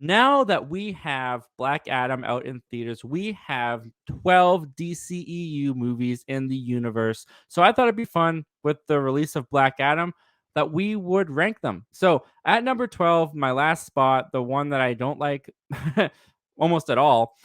Now that we have Black Adam out in theaters, we have 12 DCEU movies in the universe. So I thought it'd be fun with the release of Black Adam that we would rank them. So at number 12, my last spot, the one that I don't like almost at all,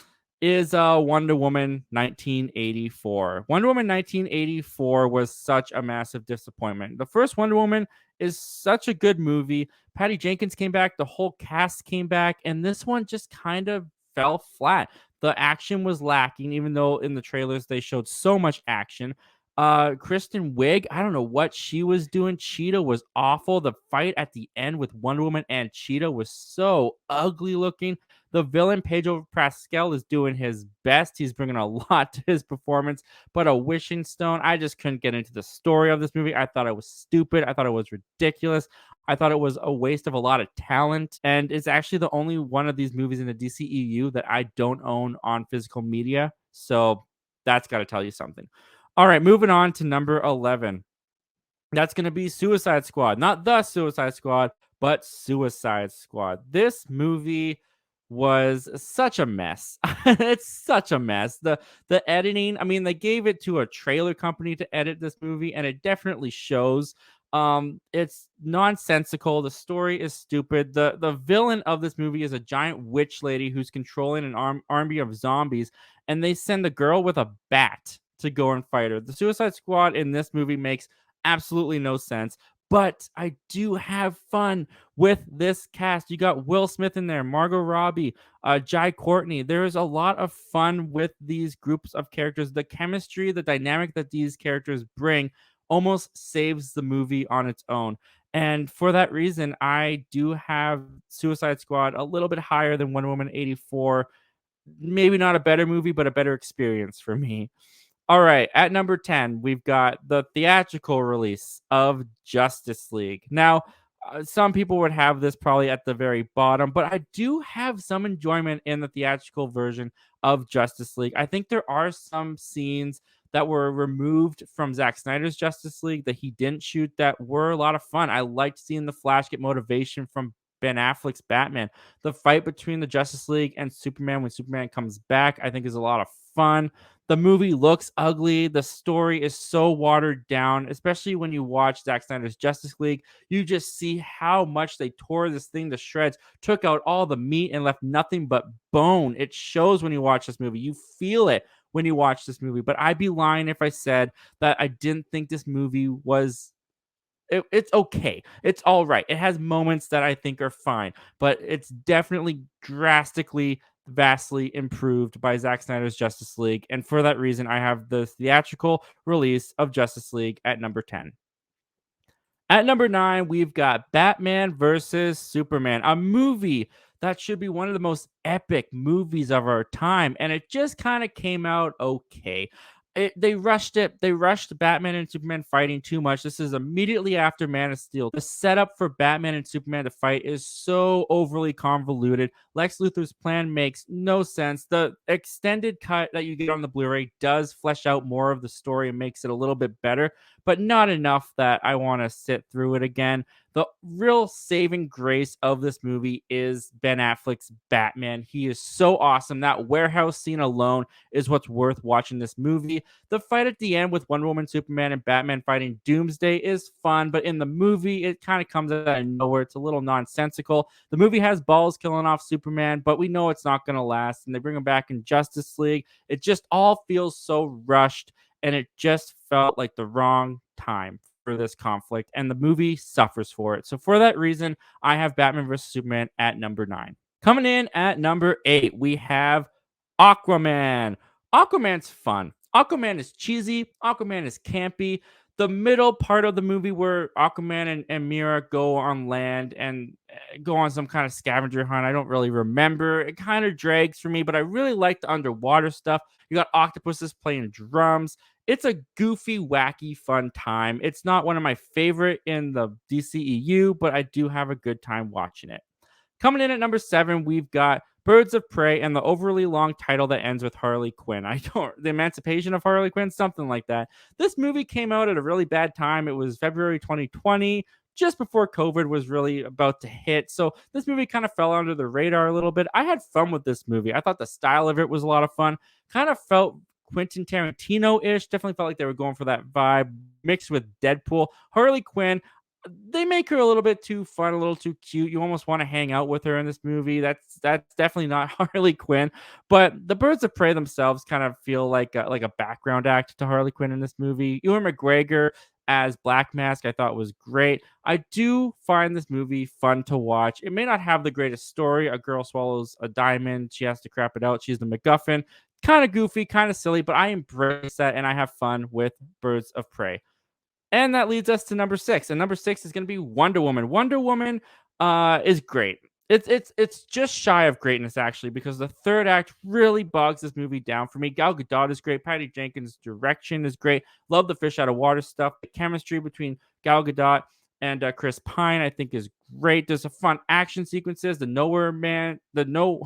is Wonder Woman 1984. Wonder Woman 1984 was such a massive disappointment. The first Wonder Woman is such a good movie. Patty Jenkins came back, the whole cast came back, and this one just kind of fell flat. The action was lacking, even though in the trailers they showed so much action. Kristen Wiig, I don't know what she was doing. Cheetah was awful. The fight at the end with Wonder Woman and Cheetah was so ugly looking. The villain Pedro Pascal is doing his best. He's bringing a lot to his performance, but a wishing stone. I just couldn't get into the story of this movie. I thought it was stupid. I thought it was ridiculous. I thought it was a waste of a lot of talent. And it's actually the only one of these movies in the DCEU that I don't own on physical media. So that's got to tell you something. All right, moving on to number 11. That's going to be Suicide Squad. Not the Suicide Squad, but Suicide Squad. This movie was such a mess. It's such a mess. The editing, I mean, they gave it to a trailer company to edit this movie and it definitely shows. It's nonsensical. The story is stupid. The villain of this movie is a giant witch lady who's controlling an army of zombies, and they send a girl with a bat to go and fight her. The Suicide Squad in this movie makes absolutely no sense. But I do have fun with this cast. You got Will Smith in there, Margot Robbie, Jai Courtney. There is a lot of fun with these groups of characters. The chemistry, the dynamic that these characters bring almost saves the movie on its own. And for that reason, I do have Suicide Squad a little bit higher than Wonder Woman 84. Maybe not a better movie, but a better experience for me. All right, at number 10, we've got the theatrical release of Justice League. Now, some people would have this probably at the very bottom, but I do have some enjoyment in the theatrical version of Justice League. I think there are some scenes that were removed from Zack Snyder's Justice League that he didn't shoot that were a lot of fun. I liked seeing the Flash get motivation from Ben Affleck's Batman. The fight between the Justice League and Superman when Superman comes back, I think is a lot of fun. The movie looks ugly. The story is so watered down, especially when you watch Zack Snyder's Justice League. You just see how much they tore this thing to shreds, took out all the meat, and left nothing but bone. It shows when you watch this movie. You feel it when you watch this movie. But I'd be lying if I said that I didn't think this movie was it's okay. It's all right. It has moments that I think are fine, but it's definitely drastically, vastly improved by Zack Snyder's Justice League. And for that reason, I have the theatrical release of Justice League at number 10. At number 9, we've got Batman versus Superman, a movie that should be one of the most epic movies of our time. And it just kind of came out okay. They rushed it. They rushed Batman and Superman fighting too much. This is immediately after Man of Steel. The setup for Batman and Superman to fight is so overly convoluted. Lex Luthor's plan makes no sense. The extended cut that you get on the Blu-ray does flesh out more of the story and makes it a little bit better, but not enough that I want to sit through it again. The real saving grace of this movie is Ben Affleck's Batman. He is so awesome. That warehouse scene alone is what's worth watching this movie. The fight at the end with Wonder Woman, Superman, and Batman fighting Doomsday is fun, but in the movie, it kind of comes out of nowhere. It's a little nonsensical. The movie has balls killing off Superman, but we know it's not going to last, and they bring him back in Justice League. It just all feels so rushed, and it just felt like the wrong time for this conflict, and the movie suffers for it. So for that reason, I have Batman vs. Superman at number 9. Coming in at number 8, we have Aquaman. Aquaman's fun. Aquaman is cheesy. Aquaman is campy. The middle part of the movie where Aquaman and Mira go on land and go on some kind of scavenger hunt, I don't really remember. It kind of drags for me, but I really like the underwater stuff. You got octopuses playing drums. It's a goofy, wacky, fun time. It's not one of my favorite in the DCEU, but I do have a good time watching it. Coming in at number 7, we've got Birds of Prey and the overly long title that ends with Harley Quinn. The Emancipation of Harley Quinn, something like that. This movie came out at a really bad time. It was February 2020. just before COVID was really about to hit. So this movie kind of fell under the radar a little bit. I had fun with this movie. I thought the style of it was a lot of fun. Kind of felt Quentin Tarantino ish. Definitely felt like they were going for that vibe mixed with Deadpool. Harley Quinn, they make her a little bit too fun, a little too cute. You almost want to hang out with her in this movie. That's definitely not Harley Quinn. But the Birds of Prey themselves kind of feel like a background act to Harley Quinn in this movie. Ewan McGregor as Black Mask, I thought was great. I do find this movie fun to watch. It may not have the greatest story. A girl swallows a diamond. She has to crap it out. She's the MacGuffin. Kind of goofy, kind of silly, but I embrace that and I have fun with Birds of Prey. And that leads us to number 6. And number 6 is going to be Wonder Woman. Wonder Woman is great. It's just shy of greatness actually because the third act really bogs this movie down for me. Gal Gadot is great. Patty Jenkins' direction is great. Love the fish out of water stuff. The chemistry between Gal Gadot and Chris Pine I think is great. There's a fun action sequences. The nowhere man, the no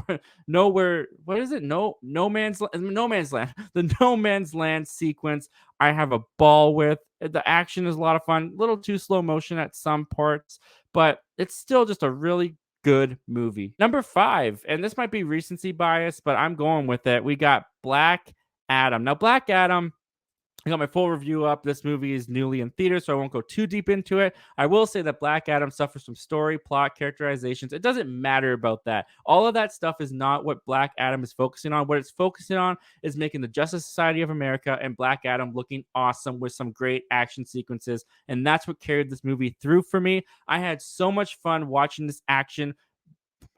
nowhere. What is it? No man's land. The no man's land sequence I have a ball with. The action is a lot of fun, a little too slow motion at some parts, but it's still just a really good movie. Number 5, and this might be recency bias, but I'm going with it. We got Black Adam. Now, Black Adam, I got my full review up. This movie is newly in theaters, so I won't go too deep into it. I will say that Black Adam suffers from story, plot, characterizations. It doesn't matter about that. All of that stuff is not what Black Adam is focusing on. What it's focusing on is making the Justice Society of America and Black Adam looking awesome with some great action sequences. And that's what carried this movie through for me. I had so much fun watching this action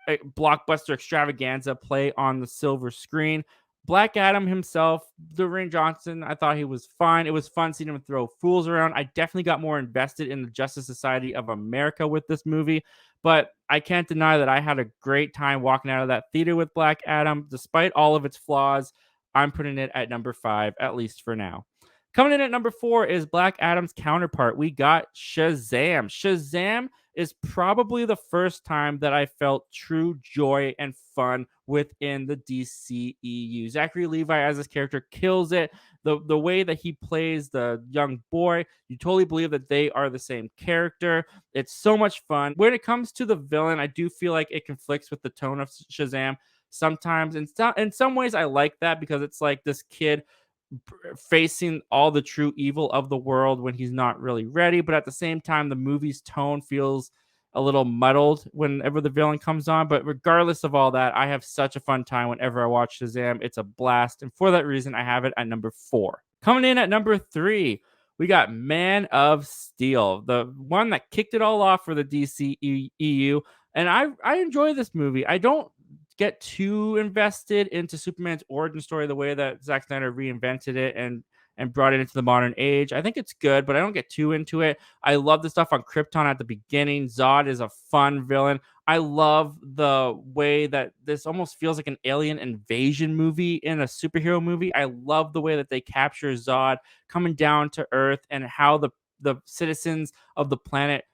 blockbuster extravaganza play on the silver screen. Black Adam himself, Dwayne Johnson, I thought he was fine. It was fun seeing him throw fools around. I definitely got more invested in the Justice Society of America with this movie, but I can't deny that I had a great time walking out of that theater with Black Adam. Despite all of its flaws, I'm putting it at number 5, at least for now. Coming in at number 4 is Black Adam's counterpart. We got Shazam. Shazam is probably the first time that I felt true joy and fun within the DCEU. Zachary Levi as this character kills it. The way that he plays the young boy, you totally believe that they are the same character. It's so much fun. When it comes to the villain, I do feel like it conflicts with the tone of Shazam sometimes. In some ways, I like that because it's like this kid facing all the true evil of the world when he's not really ready. But at the same time, the movie's tone feels a little muddled whenever the villain comes on. But regardless of all that, I have such a fun time whenever I watch Shazam. It's a blast. And for that reason, I have it at number 4. Coming in at number 3, we got Man of Steel, the one that kicked it all off for the DCEU. And I enjoy this movie. I don't get too invested into Superman's origin story the way that Zack Snyder reinvented it and brought it into the modern age. I think it's good, but I don't get too into it. I love the stuff on Krypton at the beginning. Zod is a fun villain. I love the way that this almost feels like an alien invasion movie in a superhero movie. I love the way that they capture Zod coming down to Earth and how the citizens of the planet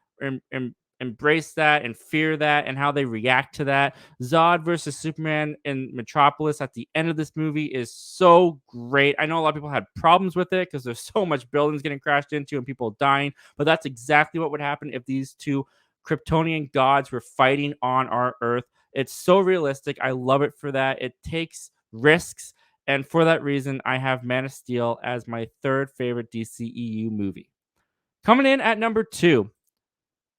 embrace that and fear that and how they react to that. Zod versus Superman in Metropolis at the end of this movie is so great. I know a lot of people had problems with it because there's so much buildings getting crashed into and people dying, but that's exactly what would happen if these two Kryptonian gods were fighting on our Earth. It's so realistic. I love it for that. It takes risks. And for that reason, I have Man of Steel as my 3rd favorite DCEU movie. Coming in at number 2,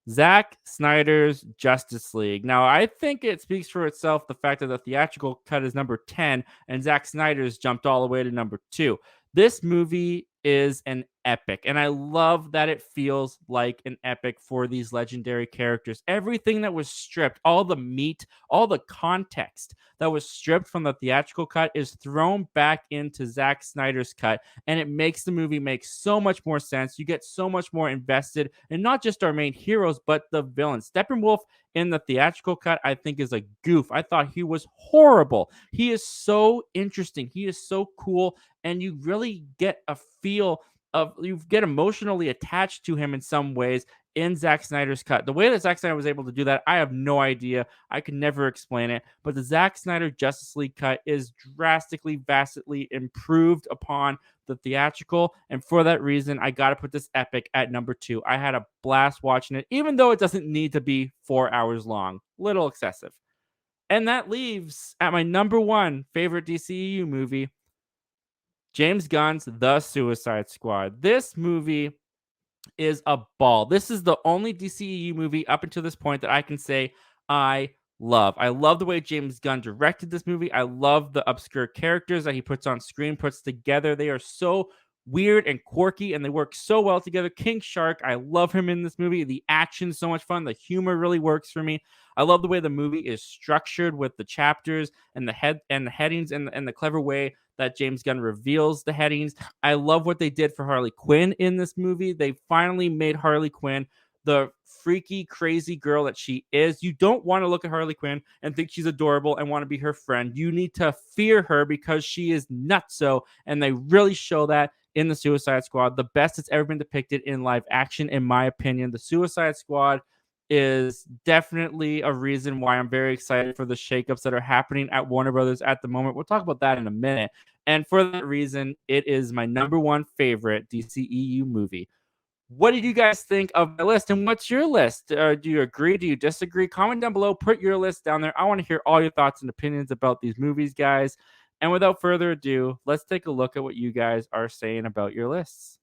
Zack Snyder's Justice League. Now, I think it speaks for itself the fact that the theatrical cut is number 10 and Zack Snyder's jumped all the way to number 2. This movie is an epic, and I love that it feels like an epic for these legendary characters. Everything that was stripped, all the meat, all the context that was stripped from the theatrical cut is thrown back into Zack Snyder's cut, and it makes the movie make so much more sense. You get so much more invested in not just our main heroes, but the villains. Steppenwolf in the theatrical cut, I think, is a goof. I thought he was horrible. He is so interesting. He is so cool, and you really get a feel of you get emotionally attached to him in some ways in Zack Snyder's cut. The way that Zack Snyder was able to do that, I have no idea. I could never explain it. But the Zack Snyder Justice League cut is drastically, vastly improved upon the theatrical. And for that reason, I got to put this epic at number 2. I had a blast watching it, even though it doesn't need to be 4 hours long. Little excessive. And that leaves at my number 1 favorite DCEU movie, James Gunn's The Suicide Squad. This movie is a ball. This is the only DCEU movie up until this point that I can say I love. I love the way James Gunn directed this movie. I love the obscure characters that he puts on screen, puts together. They are so weird and quirky, and they work so well together. King Shark, I love him in this movie. The action's so much fun. The humor really works for me. I love the way the movie is structured with the chapters and the headings and the clever way that James Gunn reveals the headings. I love what they did for Harley Quinn in this movie. They finally made Harley Quinn the freaky, crazy girl that she is. You don't want to look at Harley Quinn and think she's adorable and want to be her friend. You need to fear her because she is nutso, and they really show that in the Suicide Squad. The best that's ever been depicted in live action, in my opinion. The Suicide Squad is definitely a reason why I'm very excited for the shakeups that are happening at Warner Brothers at the moment. We'll talk about that in a minute. And for that reason, it is my number 1 favorite DCEU movie. What did you guys think of my list, and what's your list? Do you agree? Do you disagree? Comment down below. Put your list down there. I want to hear all your thoughts and opinions about these movies, guys. And without further ado, let's take a look at what you guys are saying about your lists.